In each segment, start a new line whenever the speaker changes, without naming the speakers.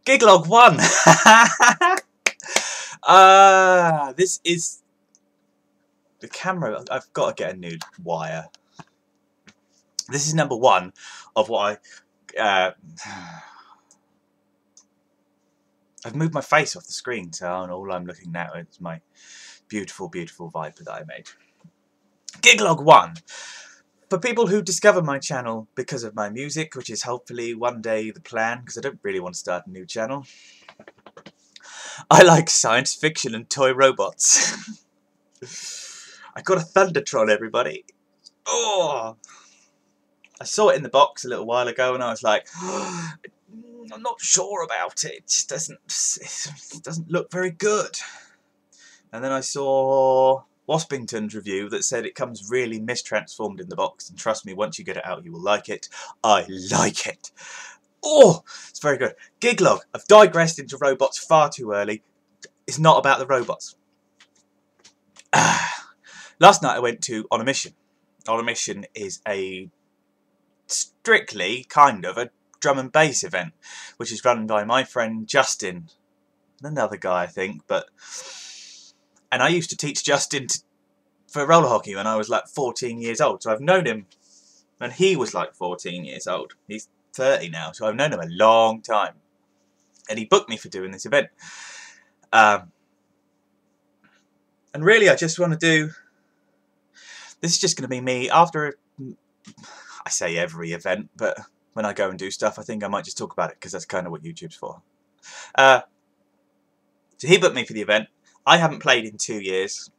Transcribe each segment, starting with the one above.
Giglog won! This is the camera. I've got to get a new wire. This is number one of what I've moved my face off the screen, so all I'm looking at is my beautiful, beautiful Viper that I made. Giglog 1. For people who discover my channel because of my music, which is hopefully one day the plan, because I don't really want to start a new channel. I like science fiction and toy robots. I got a Thundertron, everybody. Oh! I saw it in the box a little while ago and I was like, oh, I'm not sure about it. It just doesn't look very good. And then I saw Waspington's review that said it comes really mistransformed in the box, and trust me, once you get it out you will like it. I like it. Oh, it's very good. Giglog. I've digressed into robots far too early. It's not about the robots. Last night I went On a Mission. On a Mission is a strictly kind of a drum and bass event, which is run by my friend Justin, another guy I think, and I used to teach Justin for roller hockey when I was like 14 years old, so I've known him when he was like 14 years old. He's 30 now, so I've known him a long time, and he booked me for doing this event. And really I just want to do, this is just going to be me after, I say every event, but when I go and do stuff I think I might just talk about it because that's kind of what YouTube's for. So he booked me for the event. I haven't played in 2 years.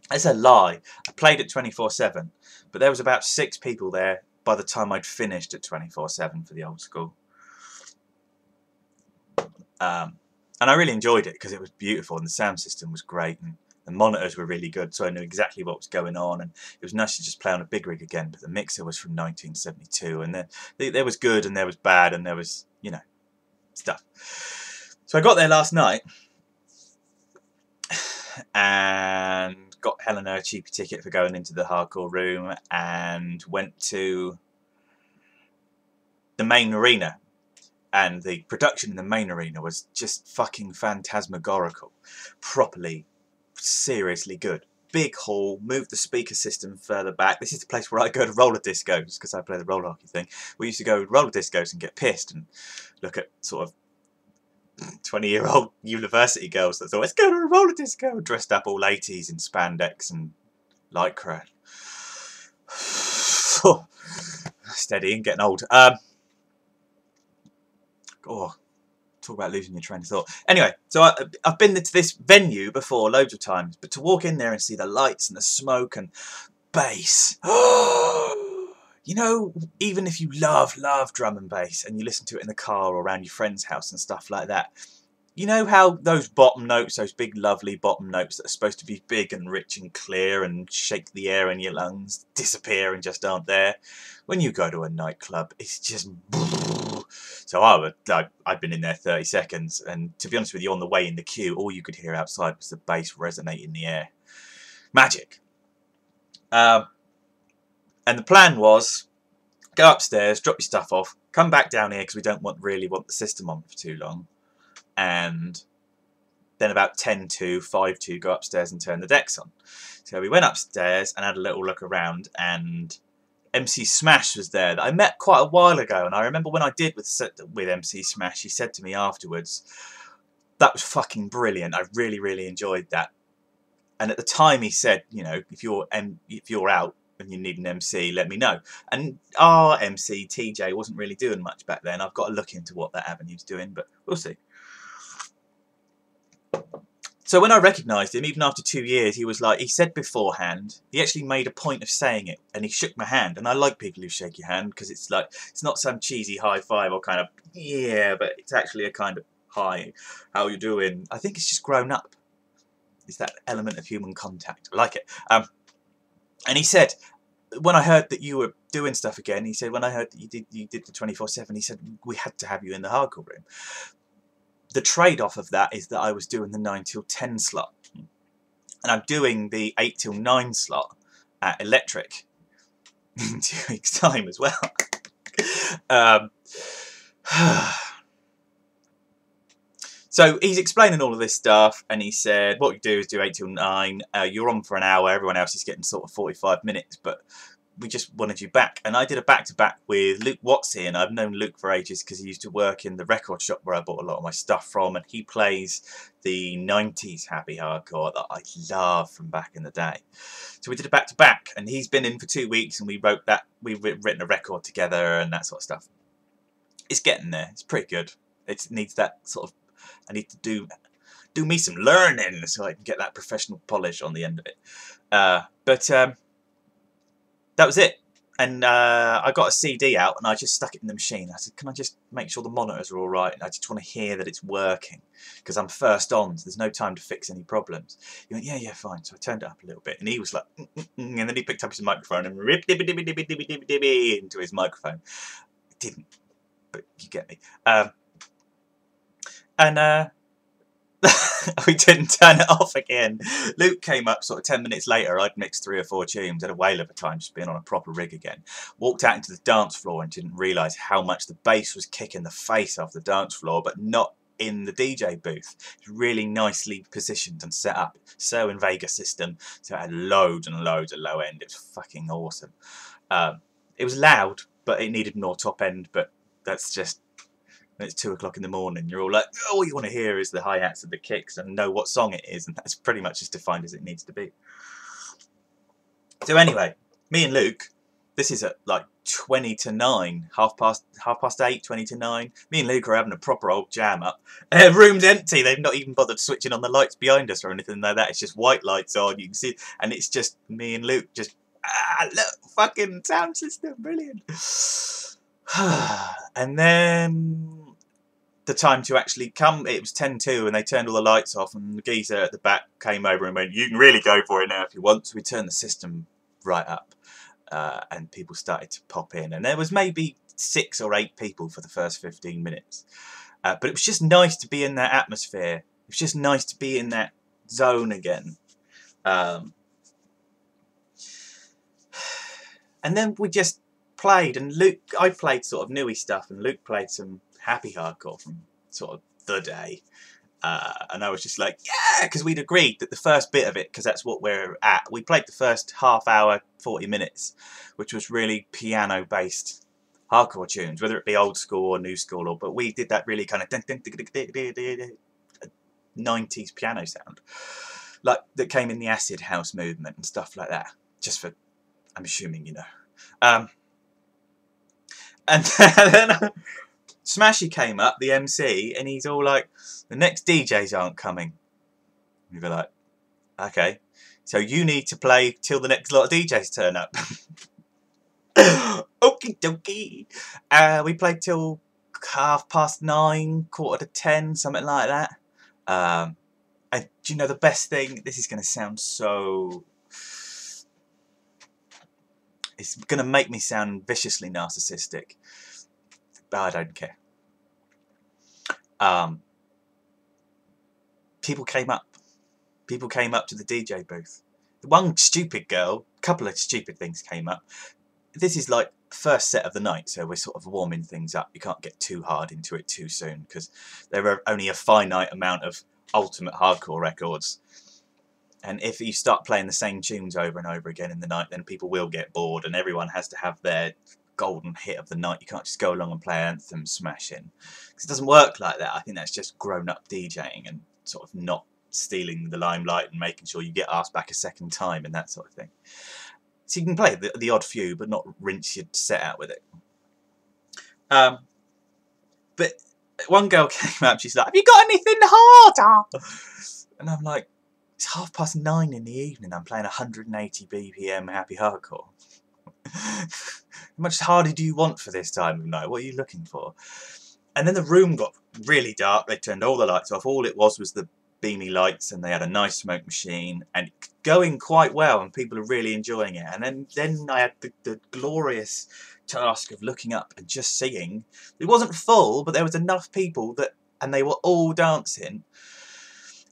That's a lie. I played at 24/7, but there was about 6 people there by the time I'd finished at 24/7 for the old school. And I really enjoyed it because it was beautiful and the sound system was great and the monitors were really good, so I knew exactly what was going on, and it was nice to just play on a big rig again. But the mixer was from 1972, and there was good and there was bad and there was, you know, stuff. So I got there last night and got Helena a cheapy ticket for going into the hardcore room and went to the main arena. And the production in the main arena was just fucking phantasmagorical. Properly, seriously good. Big hall, moved the speaker system further back. This is the place where I go to roller discos, because I play the roller hockey thing. We used to go to roller discos and get pissed and look at sort of 20-year-old university girls that thought, let's go to a roller disco, dressed up all 80s in spandex and lycra. Steady and getting old. Oh, talk about losing your train of thought. Anyway, so I've been to this venue before loads of times, but to walk in there and see the lights and the smoke and bass, you know, even if you love drum and bass and you listen to it in the car or around your friend's house and stuff like that, you know how those bottom notes, those big lovely bottom notes that are supposed to be big and rich and clear and shake the air in your lungs, disappear and just aren't there? When you go to a nightclub, it's just... So I'd been in there 30 seconds, and to be honest with you, on the way in the queue, all you could hear outside was the bass resonate in the air. Magic. And the plan was, go upstairs, drop your stuff off, come back down here because we don't really want the system on for too long, and then about 10 to 5 to go upstairs and turn the decks on. So we went upstairs and had a little look around, and MC Smash was there that I met quite a while ago, and I remember when I did with MC Smash, he said to me afterwards, that was fucking brilliant, I really enjoyed that. And at the time he said, you know, if you're out and you need an MC, let me know. And our MC TJ wasn't really doing much back then. I've got to look into what that avenue's doing, but we'll see. So when I recognised him, even after 2 years, he was like, he said beforehand, he actually made a point of saying it, and he shook my hand. And I like people who shake your hand, because it's like, it's not some cheesy high five or kind of, yeah, but it's actually a kind of, hi, how you doing? I think it's just grown up. It's that element of human contact. I like it. And he said, when I heard that you were doing stuff again, he said, when I heard that you did the 24/7, he said, we had to have you in the hardcore room. The trade-off of that is that I was doing the 9 till 10 slot. And I'm doing the 8 till 9 slot at Electric in 2 weeks' time as well. So he's explaining all of this stuff, and he said, what you do is do 8 till 9. You're on for an hour. Everyone else is getting sort of 45 minutes, but we just wanted you back. And I did a back-to-back with Luke Watsy, and I've known Luke for ages because he used to work in the record shop where I bought a lot of my stuff from, and he plays the 90s happy hardcore that I love from back in the day. So we did a back-to-back, and he's been in for 2 weeks, and we've written a record together and that sort of stuff. It's getting there. It's pretty good. It needs that sort of... I need to do me some learning so I can get that professional polish on the end of it. But that was it. And I got a CD out and I just stuck it in the machine. I said, can I just make sure the monitors are all right? And I just want to hear that it's working because I'm first on, so there's no time to fix any problems. He went, yeah, fine. So I turned it up a little bit and he was like, and then he picked up his microphone and ripped into his microphone. It didn't, but you get me. We didn't turn it off again. Luke came up sort of 10 minutes later. I'd mixed 3 or 4 tunes, had a whale of a time just being on a proper rig again. Walked out into the dance floor and didn't realise how much the bass was kicking the face off the dance floor, but not in the DJ booth. It's really nicely positioned and set up. So in Vega system, so it had loads and loads of low end. It was fucking awesome. It was loud, but it needed more top end, but that's just... It's 2 o'clock in the morning. You're all like, oh, all you want to hear is the hi-hats and the kicks and know what song it is, and that's pretty much as defined as it needs to be. So anyway, me and Luke, this is at like 20 to 9, half past 8, 20 to 9. Me and Luke are having a proper old jam up. Room's empty. They've not even bothered switching on the lights behind us or anything like that. It's just white lights on. You can see, and it's just me and Luke. Just look, fucking sound system, brilliant. And then the time to actually come, it was 10:02 and they turned all the lights off and the geezer at the back came over and went, you can really go for it now if you want. So we turned the system right up and people started to pop in, and there was maybe 6 or 8 people for the first 15 minutes. But it was just nice to be in that atmosphere. It was just nice to be in that zone again. And then we just played, and I played sort of newy stuff and Luke played some happy hardcore from sort of the day, and I was just like, yeah, because we'd agreed that the first bit of it, because that's what we're at, we played the first half hour, 40 minutes, which was really piano based hardcore tunes, whether it be old school or new school, but we did that really kind of 90s piano sound, like that came in the acid house movement and stuff like that, just for, I'm assuming, you know. And then Smashy came up, the MC, and he's all like, the next DJs aren't coming. We were like, okay, so you need to play till the next lot of DJs turn up. Okie dokie. We played till 9:30, 9:45, something like that. And do you know the best thing? This is going to sound so... It's going to make me sound viciously narcissistic, but I don't care. People came up. People came up to the DJ booth. One stupid girl, a couple of stupid things came up. This is like first set of the night, so we're sort of warming things up. You can't get too hard into it too soon because there are only a finite amount of ultimate hardcore records. And if you start playing the same tunes over and over again in the night, then people will get bored and everyone has to have their golden hit of the night. You can't just go along and play Anthem smashing. Because it doesn't work like that. I think that's just grown-up DJing and sort of not stealing the limelight and making sure you get asked back a second time and that sort of thing. So you can play the odd few, but not rinse your set out with it. But one girl came up, she's like, have you got anything harder? And I'm like, it's 9:30 in the evening, I'm playing 180 BPM happy hardcore. How much harder do you want for this time of night? What are you looking for? And then the room got really dark, they turned all the lights off, all it was the beamy lights, and they had a nice smoke machine, and going quite well, and people are really enjoying it. And then I had the glorious task of looking up and just seeing. It wasn't full, but there was enough people that, and they were all dancing.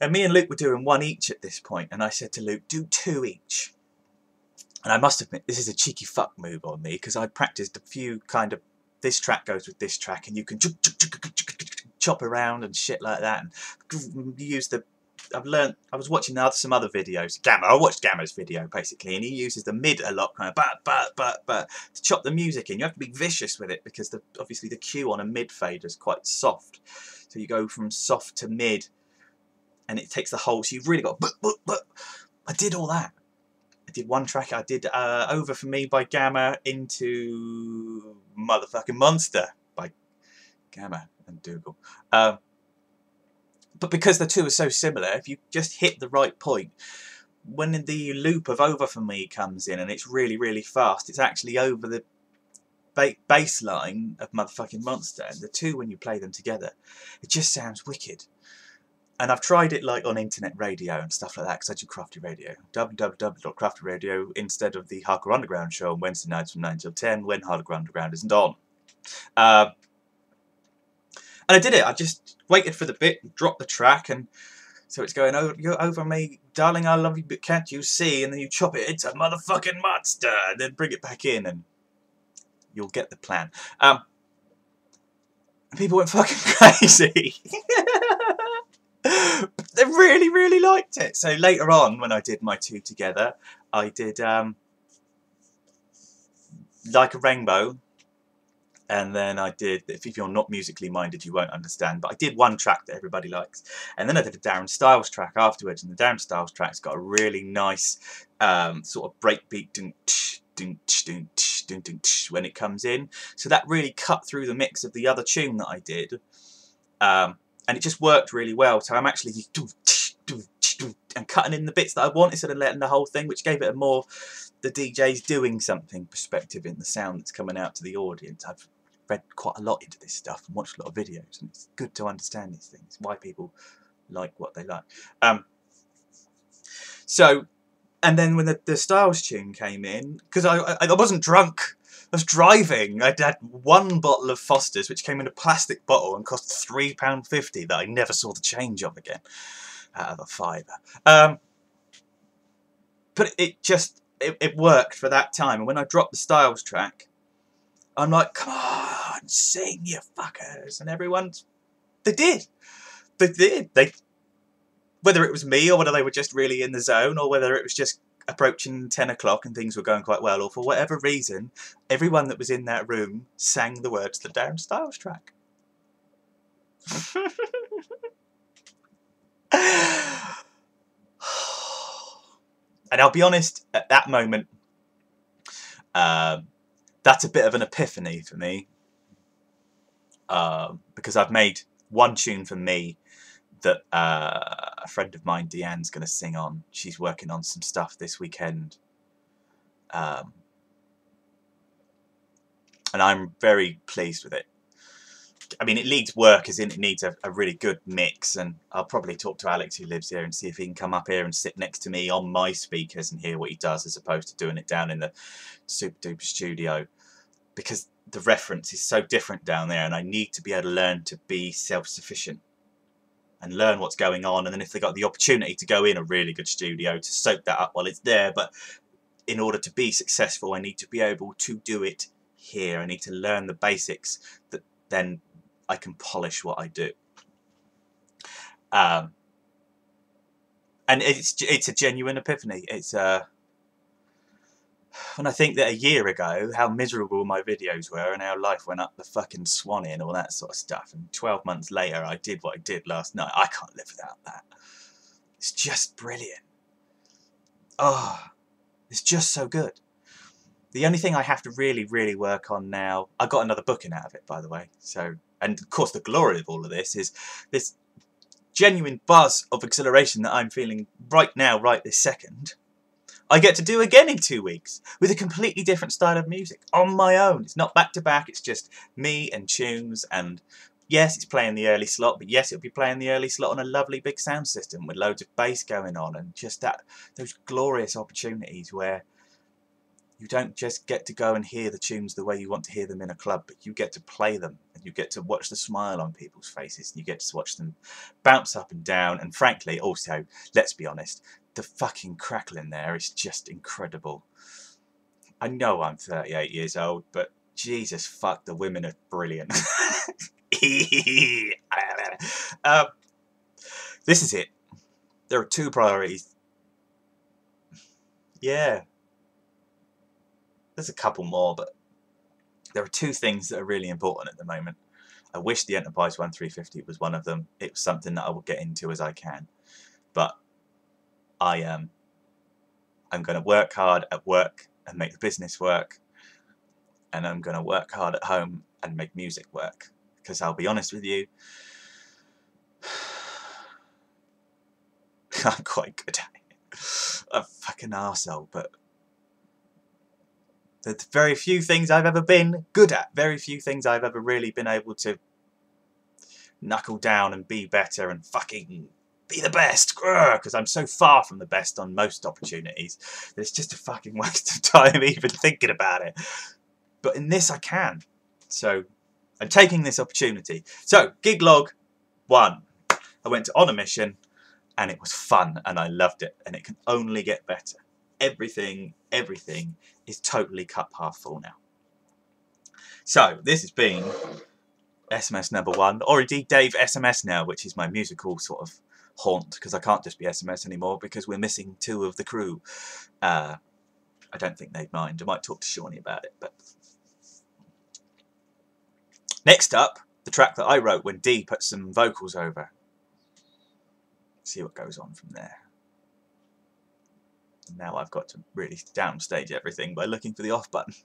And me and Luke were doing 1 each at this point, and I said to Luke, do 2 each. And I must admit, this is a cheeky fuck move on me, because I practiced a few kind of, this track goes with this track, and you can chop around and shit like that, and use the. I was watching some other videos. Gamma. I watched Gamma's video basically, and he uses the mid a lot, kind of but to chop the music in. You have to be vicious with it because obviously the cue on a mid fader is quite soft. So you go from soft to mid, and it takes the whole. So you've really got. But I did all that. I did one track. I did Over For Me by Gamma into Motherfucking Monster by Gamma and Dougal. But because the two are so similar, if you just hit the right point, when the loop of Over For Me comes in and it's really, really fast, it's actually over the bass line of Motherfucking Monster. And the two, when you play them together, it just sounds wicked. And I've tried it like on internet radio and stuff like that, because I do Crafty Radio. www.craftyradio instead of the Hardcore Underground show on Wednesday nights from 9 till 10 when Hardcore Underground isn't on. And I did it. I just waited for the bit, dropped the track, and so it's going, oh, you're over me, darling, I love you, but can't you see? And then you chop it, it's a motherfucking monster, and then bring it back in, and you'll get the plan. People went fucking crazy. They really, really liked it. So later on, when I did my two together, I did Like a Rainbow. And then I did, if you're not musically minded, you won't understand, but I did one track that everybody likes. And then I did a Darren Styles track afterwards, and the Darren Styles track's got a really nice sort of breakbeat when it comes in. So that really cut through the mix of the other tune that I did. And it just worked really well. So I'm actually and cutting in the bits that I want instead of letting the whole thing, which gave it a more the DJ's doing something perspective in the sound that's coming out to the audience. I've read quite a lot into this stuff and watched a lot of videos, and it's good to understand these things, why people like what they like. So, and then when the Styles tune came in, because I wasn't drunk, I was driving. I'd had one bottle of Foster's, which came in a plastic bottle and cost £3.50 that I never saw the change of again, out of a £5. But it worked for that time. And when I dropped the Styles track, I'm like, come on, sing, you fuckers. And they did. Whether it was me or whether they were just really in the zone or whether it was just approaching 10 o'clock and things were going quite well, or for whatever reason, everyone that was in that room sang the words to the Darren Styles track. And I'll be honest, at that moment, that's a bit of an epiphany for me, because I've made one tune for me that a friend of mine, Deanne's going to sing on. She's working on some stuff this weekend, and I'm very pleased with it. I mean, it needs work, as in it needs a really good mix, and I'll probably talk to Alex, who lives here, and see if he can come up here and sit next to me on my speakers and hear what he does, as opposed to doing it down in the super duper studio, because the reference is so different down there, and I need to be able to learn to be self-sufficient and learn what's going on. And then if they got the opportunity to go in a really good studio to soak that up while it's there, but in order to be successful, I need to be able to do it here. I need to learn the basics that then I can polish what I do. And it's a genuine epiphany. It's when I think that a year ago, how miserable my videos were and how life went up the fucking swanny and all that sort of stuff, and 12 months later I did what I did last night. I can't live without that. It's just brilliant. Oh, it's just so good. The only thing I have to really, really work on now, I got another booking out of it, by the way. So, and of course the glory of all of this is this genuine buzz of exhilaration that I'm feeling right now, right this second. I get to do again in 2 weeks with a completely different style of music on my own. It's not back to back, it's just me and tunes, and yes, it's playing the early slot, but yes, it'll be playing the early slot on a lovely big sound system with loads of bass going on, and just those glorious opportunities where you don't just get to go and hear the tunes the way you want to hear them in a club, but you get to play them, and you get to watch the smile on people's faces, and you get to watch them bounce up and down, and frankly, also, let's be honest, the fucking crackle in there is just incredible. I know I'm 38 years old, but Jesus fuck, the women are brilliant. This is it. There are two priorities. Yeah. There's a couple more, but there are two things that are really important at the moment. I wish the Enterprise 1350 was one of them. It was something that I will get into as I can. But I'm going to work hard at work and make the business work. And I'm going to work hard at home and make music work. Because I'll be honest with you, I'm quite good at it. I'm a fucking arsehole, but there's very few things I've ever been good at. Very few things I've ever really been able to knuckle down and be better and fucking be the best. Because I'm so far from the best on most opportunities that it's just a fucking waste of time even thinking about it. But in this I can. So I'm taking this opportunity. So Giglog 1. I went on a mission and it was fun and I loved it, and it can only get better. Everything is totally cup half full now. So this has been SMS number 1, or indeed Dave SMS now, which is my musical sort of haunt, because I can't just be SMS anymore because we're missing 2 of the crew. I don't think they'd mind. I might talk to Shawnee about it. But next up, the track that I wrote when Dee put some vocals over. See what goes on from there. And now I've got to really downstage everything by looking for the off button.